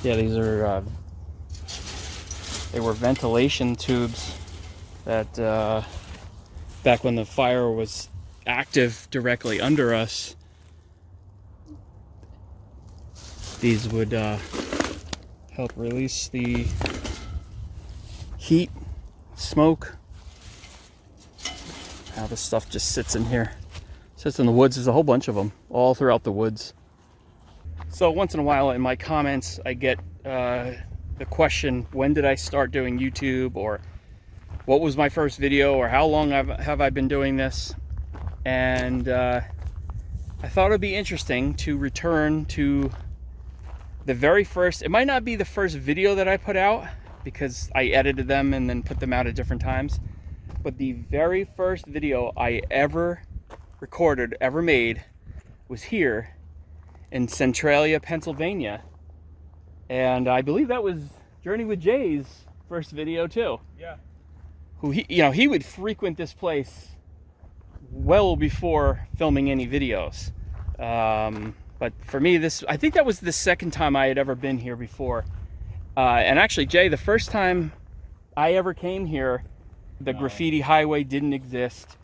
Yeah, these are, they were ventilation tubes that, back when the fire was active directly under us, these would help release the heat, smoke. Now this stuff just sits in here. Sits in the woods. There's a whole bunch of them all throughout the woods. So once in a while in my comments I get the question, when did I start doing YouTube, or what was my first video, or how long have I been doing this? And I thought it would be interesting to return to the very first, it might not be the first video that I put out because I edited them and then put them out at different times, but the very first video I ever recorded, ever made, was here in Centralia, Pennsylvania. And I believe that was Journey with Jay's first video too. Yeah. Who he would frequent this place well before filming any videos. But for me, I think that was the second time I had ever been here before. And actually, Jay, the first time I ever came here, the Graffiti Highway didn't exist.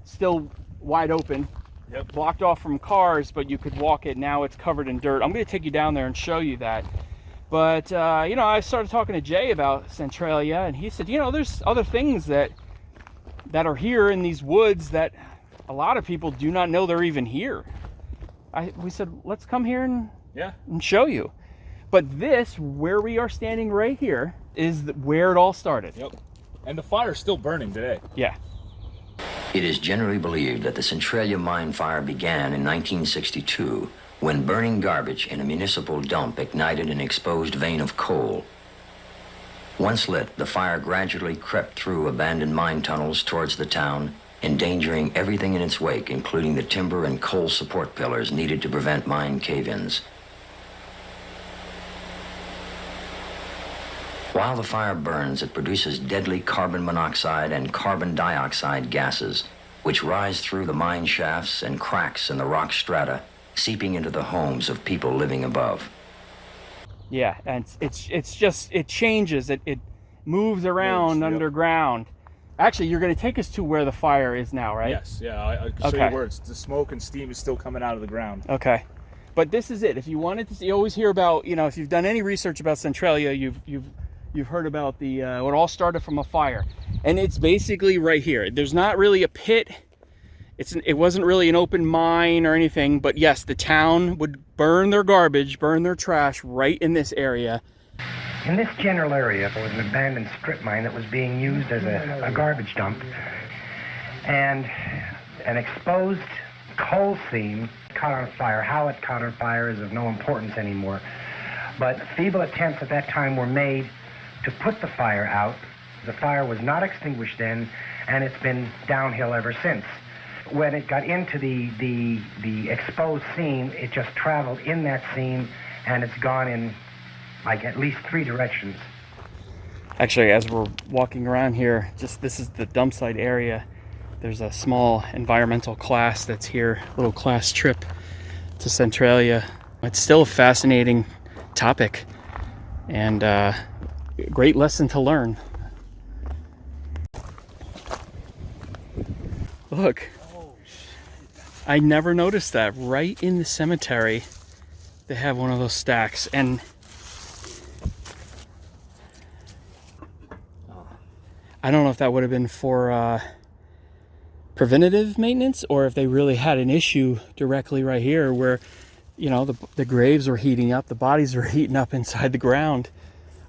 Still wide open. Yep. Blocked off from cars, but you could walk it. Now it's covered in dirt. I'm going to take you down there and show you that. But, I started talking to Jay about Centralia, and he said, there's other things that are here in these woods that a lot of people do not know they're even here. We said, let's come here and show you. But this, where we are standing right here, is where it all started. Yep. And the fire's still burning today. Yeah. It is generally believed that the Centralia mine fire began in 1962 when burning garbage in a municipal dump ignited an exposed vein of coal. Once lit, the fire gradually crept through abandoned mine tunnels towards the town, endangering everything in its wake, including the timber and coal support pillars needed to prevent mine cave-ins. While the fire burns, it produces deadly carbon monoxide and carbon dioxide gases, which rise through the mine shafts and cracks in the rock strata, seeping into the homes of people living above. Yeah, and it changes, it moves around underground. Actually, you're going to take us to where the fire is now, right? Yes, yeah, I can show you where the smoke and steam is still coming out of the ground. Okay. But this is it. If you wanted to see, you always hear about, if you've done any research about Centralia, you've heard about what all started from a fire. And it's basically right here. There's not really a pit. It wasn't really an open mine or anything, but yes, the town would burn their garbage, burn their trash right in this area. In this general area, there was an abandoned strip mine that was being used as a garbage dump. And an exposed coal seam caught on fire. How it caught on fire is of no importance anymore. But feeble attempts at that time were made to put the fire out. The fire was not extinguished then, and it's been downhill ever since. When it got into the exposed seam, it just traveled in that seam, and it's gone in like at least 3 directions. Actually, as we're walking around here, this is the dump site area. There's a small environmental class that's here, a little class trip to Centralia. It's still a fascinating topic and great lesson to learn. Look, I never noticed that. Right in the cemetery, they have one of those stacks, and I don't know if that would have been for preventative maintenance, or if they really had an issue directly right here where, the graves were heating up, the bodies were heating up inside the ground.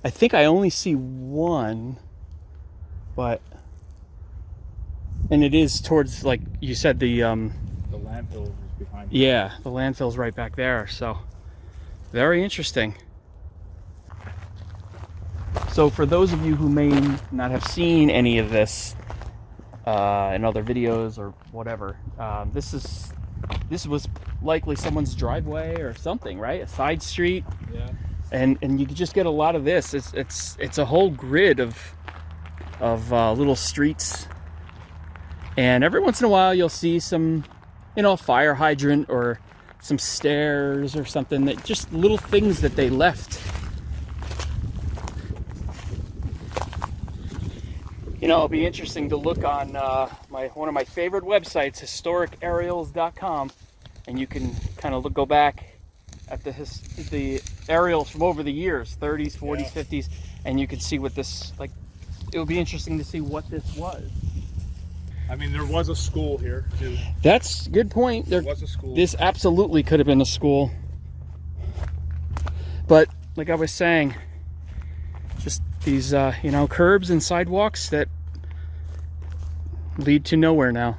I think I only see one, and it is towards, like you said, the landfill is behind. Yeah, the landfill's right back there, so very interesting. So for those of you who may not have seen any of this in other videos or whatever, this was likely someone's driveway or something, right? A side street. Yeah. And you can just get a lot of this. It's a whole grid of little streets, and every once in a while you'll see some, fire hydrant or some stairs or something, that just little things that they left You know, it'll be interesting to look on one of my favorite websites, historicaerials.com, and you can kind of go back at the aerials from over the years, 30s, 40s, 50s, and you can see what this, like, it would be interesting to see what this was. I mean, there was a school here too. That's a good point. There was a school. This absolutely could have been a school. But like I was saying, just these, you know, curbs and sidewalks that lead to nowhere now.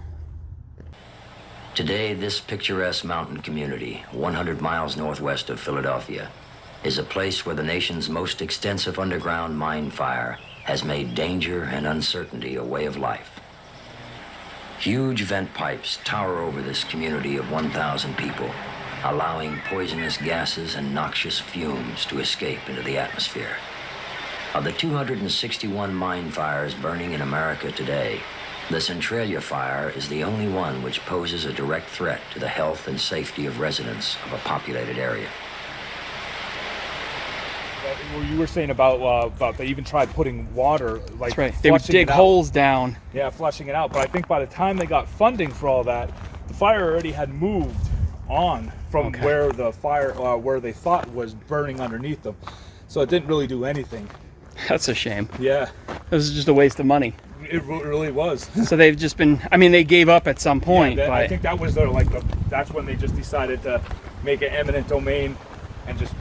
Today, this picturesque mountain community, 100 miles northwest of Philadelphia, is a place where the nation's most extensive underground mine fire has made danger and uncertainty a way of life. Huge vent pipes tower over this community of 1,000 people, allowing poisonous gases and noxious fumes to escape into the atmosphere. Of the 261 mine fires burning in America today, the Centralia fire is the only one which poses a direct threat to the health and safety of residents of a populated area. You were saying about they even tried putting water, like, that's right. They would dig holes down. Yeah, flushing it out. But I think by the time they got funding for all that, the fire already had moved on from where the fire, where they thought was burning underneath them. So it didn't really do anything. That's a shame. Yeah. This is just a waste of money. It really was. So they've just been, I mean, they gave up at some point. Yeah, but I think that was their, like, that's when they just decided to make it eminent domain and just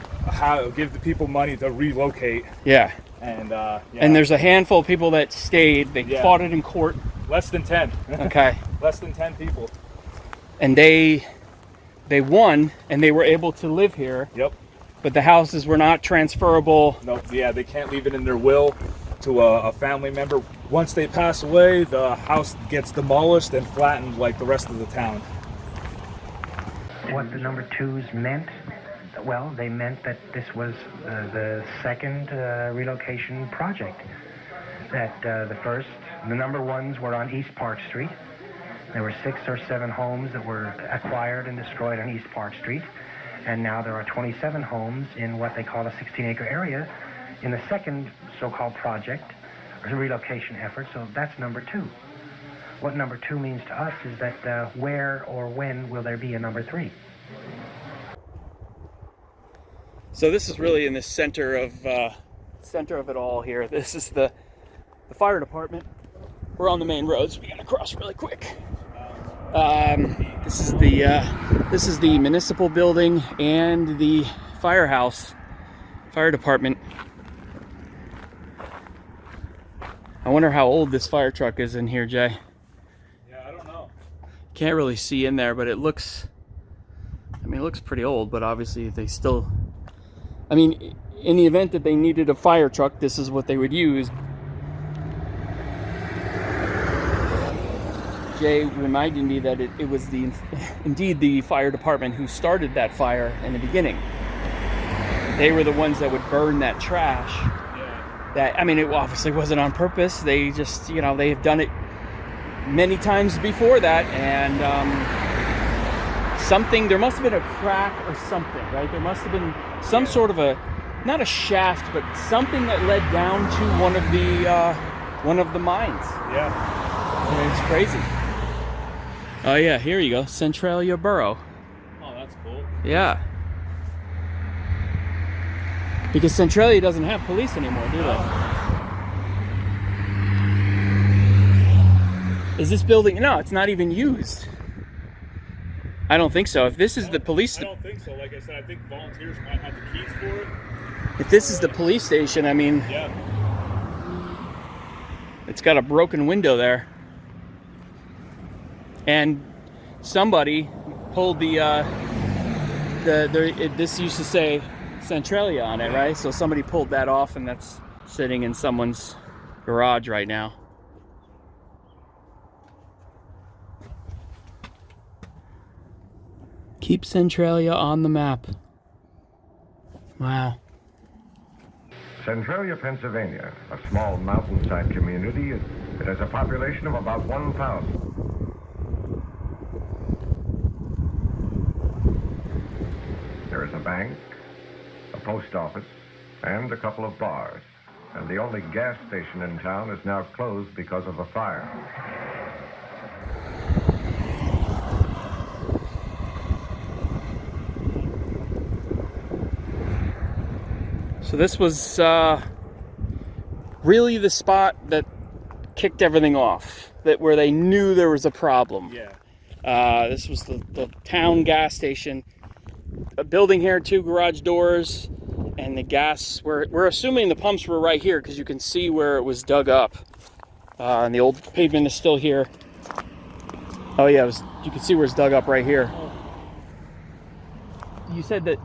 give the people money to relocate. Yeah. And and there's a handful of people that stayed. They fought it in court. Less than 10. Okay. Less than 10 people. And they won, and they were able to live here. Yep. But the houses were not transferable. Nope. Yeah, they can't leave it in their will to a family member. Once they pass away, the house gets demolished and flattened like the rest of the town. What the number twos meant? Well, they meant that this was the second relocation project. That the number ones were on East Park Street. There were 6 or 7 homes that were acquired and destroyed on East Park Street. And now there are 27 homes in what they call a 16-acre area in the second so-called project, or relocation effort. So that's number 2. What number 2 means to us is that where or when will there be a number 3? So this is really in the center of it all here. This is the fire department. We're on the main roads. We gotta cross really quick. This is the municipal building and the fire department. I wonder how old this fire truck is in here, Jay. Yeah, I don't know. Can't really see in there, but it looks pretty old, but obviously they still, I mean, in the event that they needed a fire truck, this is what they would use. Jay reminded me that it was indeed the fire department who started that fire in the beginning. They were the ones that would burn that trash. Yeah. That, I mean, it obviously wasn't on purpose. They just, you know, they have done it many times before that, and there must have been a crack or something, right? There must have been some sort of not a shaft, but something that led down to one of the mines. Yeah. I mean, it's crazy. Oh yeah, here you go, Centralia Borough. Oh, that's cool. Yeah. Because Centralia doesn't have police anymore, do they? Is this building? No, it's not even used. I don't think so. If this is the police... I don't think so. Like I said, I think volunteers might have the keys for it. If this is the police station, I mean... Yeah. It's got a broken window there. And somebody pulled this used to say Centralia on it, right? So somebody pulled that off, and that's sitting in someone's garage right now. Keep Centralia on the map. Wow. Centralia, Pennsylvania, a small mountainside community. It has a population of about 1,000. There is a bank, a post office, and a couple of bars. and the only gas station in town is now closed because of a fire. So this was really the spot that kicked everything off, that where they knew there was a problem. Yeah. This was the town gas station. A building here, 2 garage doors, and the gas, we're assuming the pumps were right here because you can see where it was dug up. And the old pavement is still here. Oh yeah, you can see where it's dug up right here. You said that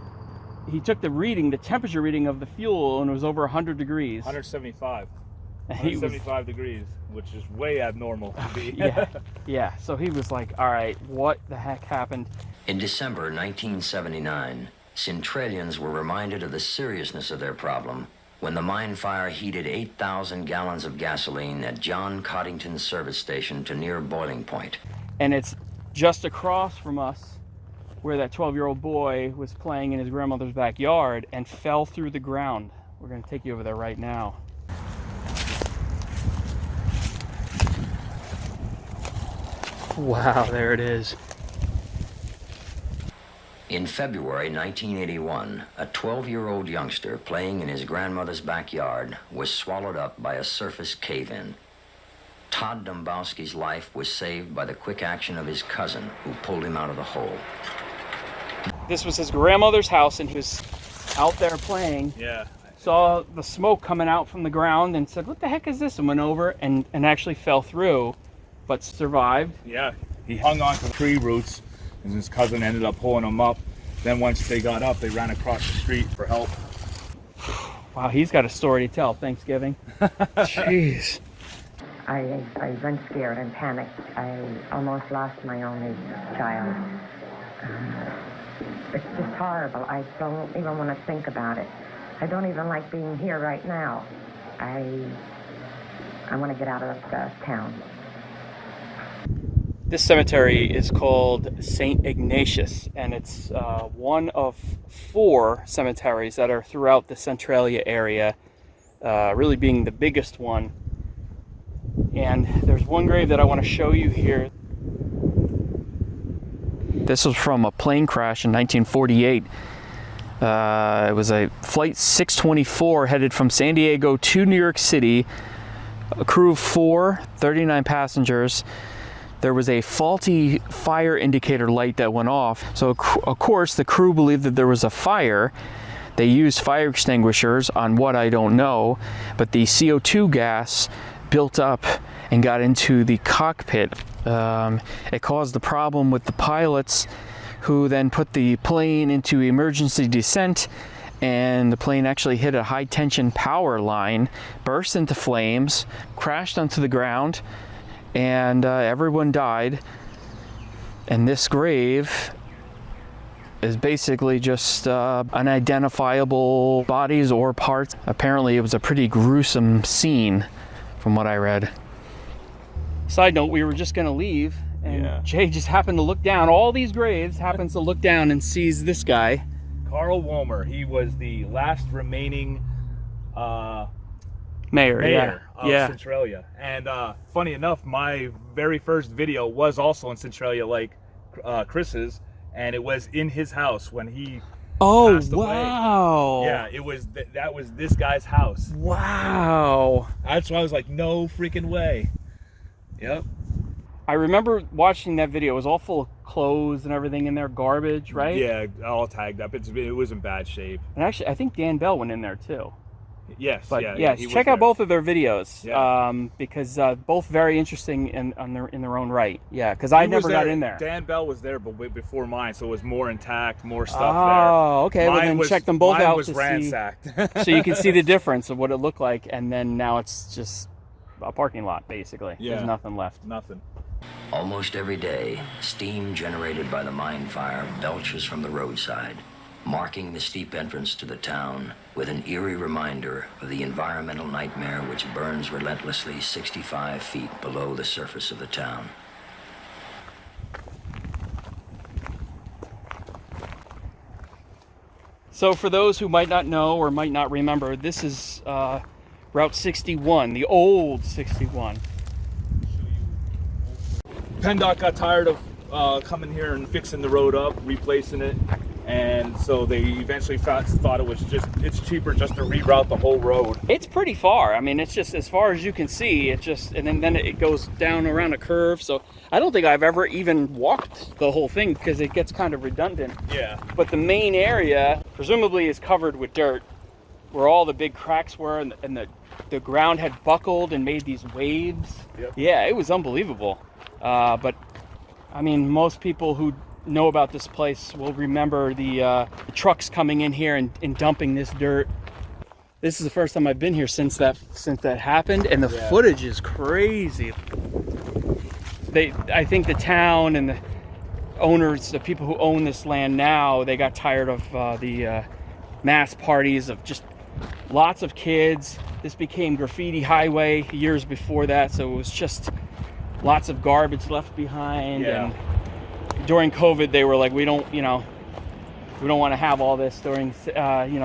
he took the temperature reading of the fuel, and it was over 100 degrees. 175. And he was, 175 degrees, which is way abnormal to be. yeah. So he was like, all right, what the heck happened? In December 1979, Centralians were reminded of the seriousness of their problem when the mine fire heated 8,000 gallons of gasoline at John Coddington's service station to near boiling point. And it's just across from us where that 12-year-old boy was playing in his grandmother's backyard and fell through the ground. We're going to take you over there right now. Wow, there it is. In February 1981, a 12-year-old youngster playing in his grandmother's backyard was swallowed up by a surface cave-in. Todd Dombowski's life was saved by the quick action of his cousin, who pulled him out of the hole. This was his grandmother's house, and he was out there playing. Yeah. Saw the smoke coming out from the ground and said, what the heck is this? And went over and actually fell through, but survived. Yeah. He hung on to the tree roots, and his cousin ended up pulling him up. Then once they got up, they ran across the street for help. Wow, he's got a story to tell. Thanksgiving. Jeez. I went scared and panicked. I almost lost my only child. It's just horrible. I don't even want to think about it. I don't even like being here right now. I want to get out of town. This cemetery is called St. Ignatius, and it's one of 4 cemeteries that are throughout the Centralia area, really being the biggest one. And there's one grave that I want to show you here. This was from a plane crash in 1948. It was a flight 624 headed from San Diego to New York City. A crew of 4, 39 passengers. There was a faulty fire indicator light that went off. So of course the crew believed that there was a fire. They used fire extinguishers on what I don't know, but the CO2 gas built up and got into the cockpit. It caused the problem with the pilots, who then put the plane into emergency descent, and the plane actually hit a high tension power line, burst into flames, crashed onto the ground, and everyone died. And this grave is basically just unidentifiable bodies or parts. Apparently it was a pretty gruesome scene from what I read. Side note, we were just gonna leave, and Jay just happened to look down. All these graves, happens to look down and sees this guy. Carl Womer. He was the last remaining mayor of Centralia. And funny enough, my very first video was also in Centralia, like Chris's, and it was in his house when he passed away. Wow. Yeah, it was that was this guy's house. Wow. That's why I was like, no freaking way. Yep. I remember watching that video. It was all full of clothes and everything in there, garbage, right? Yeah, all tagged up. It was in bad shape. And actually, I think Dan Bell went in there too. Yes. But yeah, check out both of their videos, Yeah. because both very interesting in their own right. Yeah, because I never got in there. Dan Bell was there, but way before mine, so it was more intact, more stuff there. Oh, okay. Well, then check them both out was to ransacked. see, so you can see the difference of what it looked like, and then now it's just a parking lot, basically. Yeah. There's nothing left. Nothing. Almost every day, steam generated by the mine fire belches from the roadside, marking the steep entrance to the town with an eerie reminder of the environmental nightmare which burns relentlessly 65 feet below the surface of the town. So for those who might not know or might not remember, this is Route 61, the old 61. PennDOT got tired of coming here and fixing the road up, replacing it, and so they eventually thought it's cheaper just to reroute the whole road. It's pretty far. I mean, it's just as far as you can see. It just, and then it goes down around a curve. So I don't think I've ever even walked the whole thing because it gets kind of redundant. Yeah. But the main area presumably is covered with dirt, where all the big cracks were, and the ground had buckled and made these waves. Yep. Yeah, it was unbelievable. But I mean, most people who know about this place will remember the trucks coming in here and dumping this dirt. This is the first time I've been here since that happened, and the footage is crazy. I think the town and the owners, the people who own this land now, they got tired of the mass parties of just lots of kids. This became Graffiti Highway years before that, so it was just lots of garbage left behind. Yeah. And during COVID, they were like, we don't want to have all this during,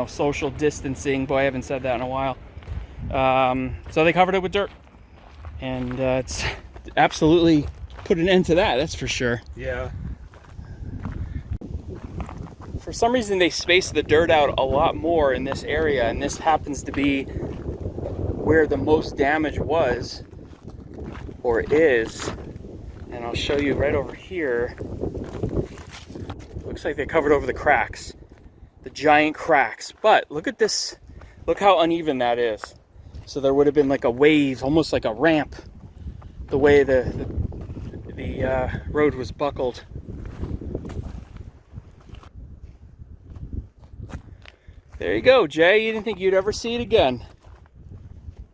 social distancing. Boy, I haven't said that in a while. So they covered it with dirt, and it's absolutely put an end to that. That's for sure. Yeah. For some reason, they spaced the dirt out a lot more in this area, and this happens to be where the most damage was, or is. And I'll show you right over here. Looks like they covered over the cracks, the giant cracks. But look at this, look how uneven that is. So there would have been like a wave, almost like a ramp, the way the road was buckled. There you go, Jay. You didn't think you'd ever see it again.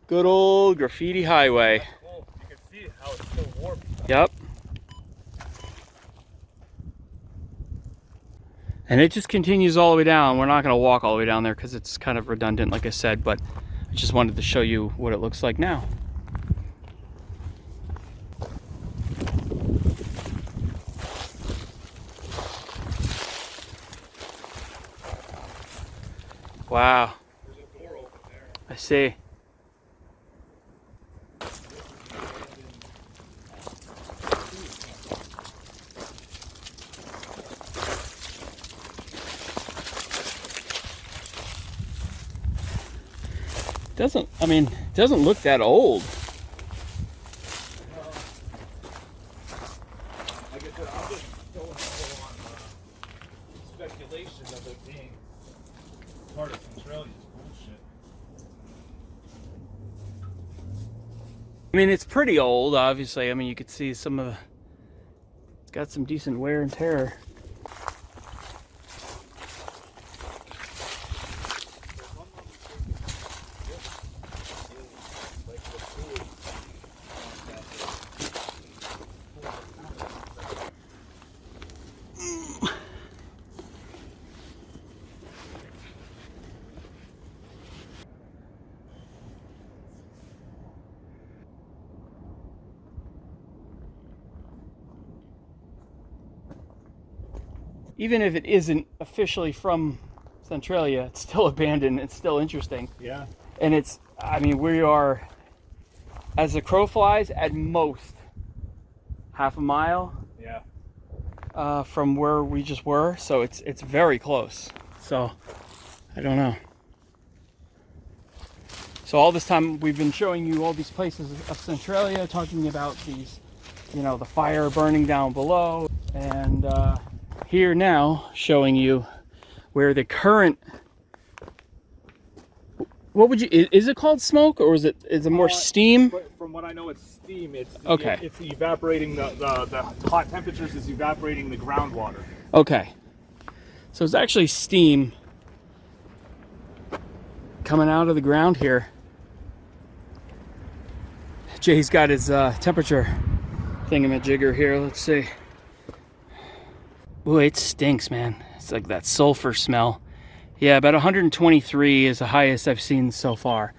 Good old Graffiti Highway. That's cool. You can see how it's still warped. Yep. And it just continues all the way down. We're not going to walk all the way down there because it's kind of redundant, like I said, but I just wanted to show you what it looks like now. Wow. There's a door over there. I see. It doesn't look that old. Like I said, I'm just going on speculation of it being part of Centralia's bullshit. I mean, it's pretty old, obviously. I mean, you could see some of the... It's got some decent wear and tear. Even if it isn't officially from Centralia, it's still abandoned. It's still interesting. Yeah. And it's, I mean, we are, as the crow flies, at most half a mile from where we just were. So it's very close. So I don't know. So all this time we've been showing you all these places of Centralia, talking about these, the fire burning down below, and here now showing you where the current, what would you, is it called smoke, or is it more steam? From what I know, it's steam. It's okay. It's evaporating the hot temperatures is evaporating the groundwater. Okay, so it's actually steam coming out of the ground here. Jay's got his temperature thingamajigger here. Let's see. Ooh, it stinks, man. It's like that sulfur smell. Yeah, about 123 is the highest I've seen so far.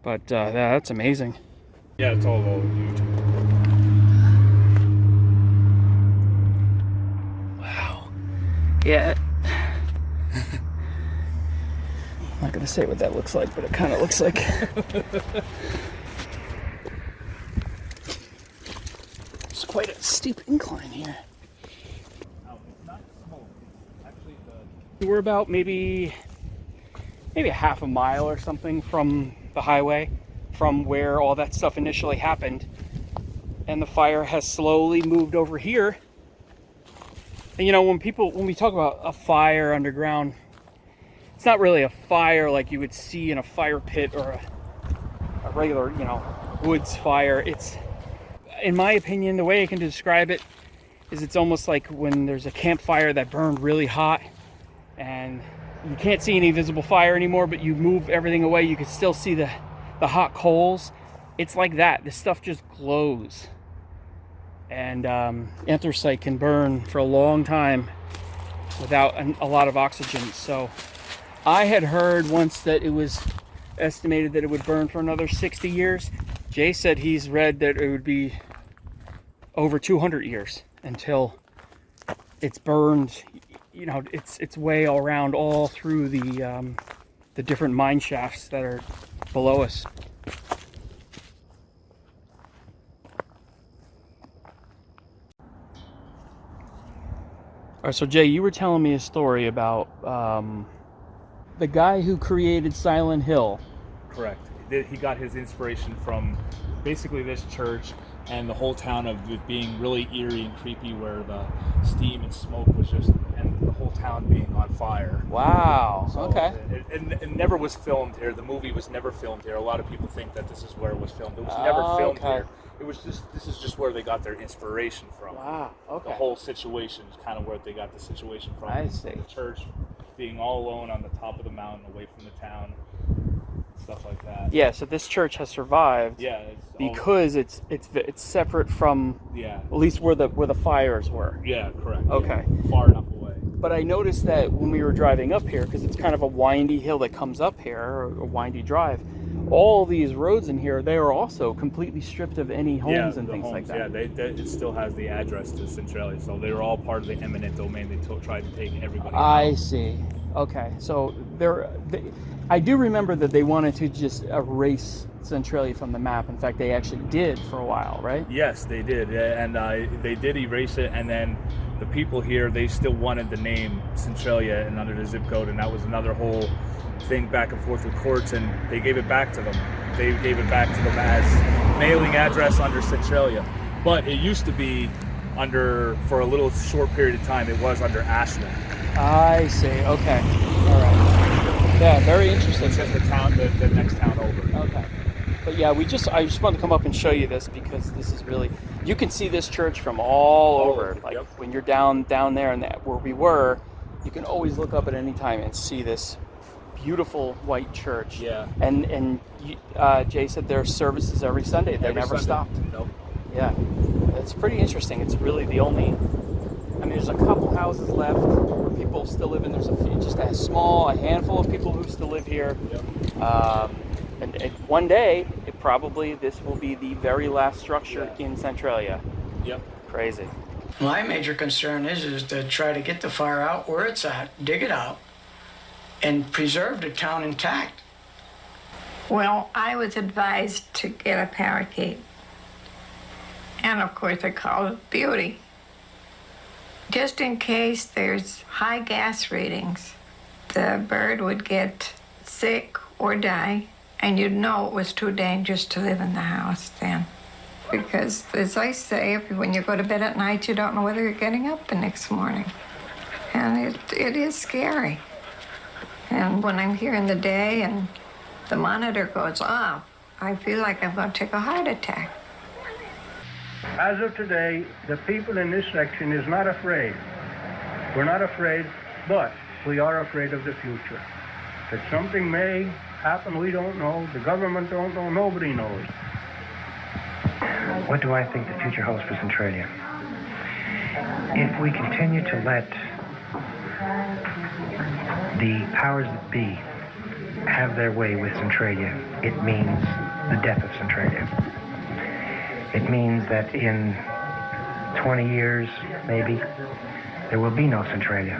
But that's amazing. Yeah, it's all over YouTube. Wow. Yeah. I'm not going to say what that looks like, but it kind of looks like. It's quite a steep incline here. We're about maybe a half a mile or something from the highway, from where all that stuff initially happened. And the fire has slowly moved over here. And you know, when we talk about a fire underground, it's not really a fire like you would see in a fire pit or a regular, you know, woods fire. It's, in my opinion, the way I can describe it is it's almost like when there's a campfire that burned really hot and you can't see any visible fire anymore, but you move everything away, you can still see the hot coals. It's like that. This stuff just glows. And anthracite can burn for a long time without a lot of oxygen. So I had heard once that it was estimated that it would burn for another 60 years. Jay said he's read that it would be over 200 years until it's burned. You know, it's way all around, all through the different mine shafts that are below us. All right, so Jay, you were telling me a story about the guy who created Silent Hill. Correct. He got his inspiration from basically this church and the whole town of it being really eerie and creepy, where the steam and smoke was just, and the whole town being on fire. Wow. So okay. It never was filmed here. The movie was never filmed here. A lot of people think that this is where it was filmed. It was never filmed here. It was just, this is just where they got their inspiration from. Wow. Okay. The whole situation is kind of where they got the situation from. I see. The church being all alone on the top of the mountain, away from the town, stuff like that. Yeah. So this church has survived. Yeah. Because it's separate from. Yeah. At least where the fires were. Yeah. Correct. Okay. Yeah, far enough away. But I noticed that when we were driving up here, because it's kind of a windy hill that comes up here, or a windy drive, all these roads in here, they are also completely stripped of any homes and things like that. Yeah, it still has the address to Centralia, so they were all part of the eminent domain. They tried to take everybody out. I see. Okay, so I do remember that they wanted to just erase Centralia from the map. In fact, they actually did for a while, right? Yes, they did, and they did erase it, and then the people here, they still wanted the name Centralia and under the zip code, and that was another whole thing back and forth with courts, and they gave it back to them. They gave it back to them as mailing address under Centralia. But it used to be under, for a little short period of time, it was under Ashland. I see. Okay. All right. Yeah, very interesting. It's just the town, the next town over. Okay. But yeah, I just wanted to come up and show you this because this is really, you can see this church from all over. Like when you're down there and where we were, you can always look up at any time and see this beautiful white church. Yeah. And Jay said there are services every Sunday. They never stopped. Nope. Yeah. It's pretty interesting. It's really the only, I mean, there's a couple houses left where people still live in. There's just a handful of people who still live here. Yep. And one day, this will be the very last structure in Centralia. Yep. Crazy. My major concern is to try to get the fire out where it's at, dig it out, and preserve the town intact. Well, I was advised to get a parakeet. And of course, I call it Beauty. Just in case there's high gas readings, the bird would get sick or die, and you'd know it was too dangerous to live in the house then. Because, as I say, when you go to bed at night, you don't know whether you're getting up the next morning. And it is scary. And when I'm here in the day and the monitor goes off, I feel like I'm going to take a heart attack. As of today, the people in this section is not afraid. We're not afraid, but we are afraid of the future. That something may happen, we don't know. The government don't know. Nobody knows. What do I think the future holds for Centralia? If we continue to let the powers that be have their way with Centralia, it means the death of Centralia. It means that in 20 years, maybe, there will be no Centralia.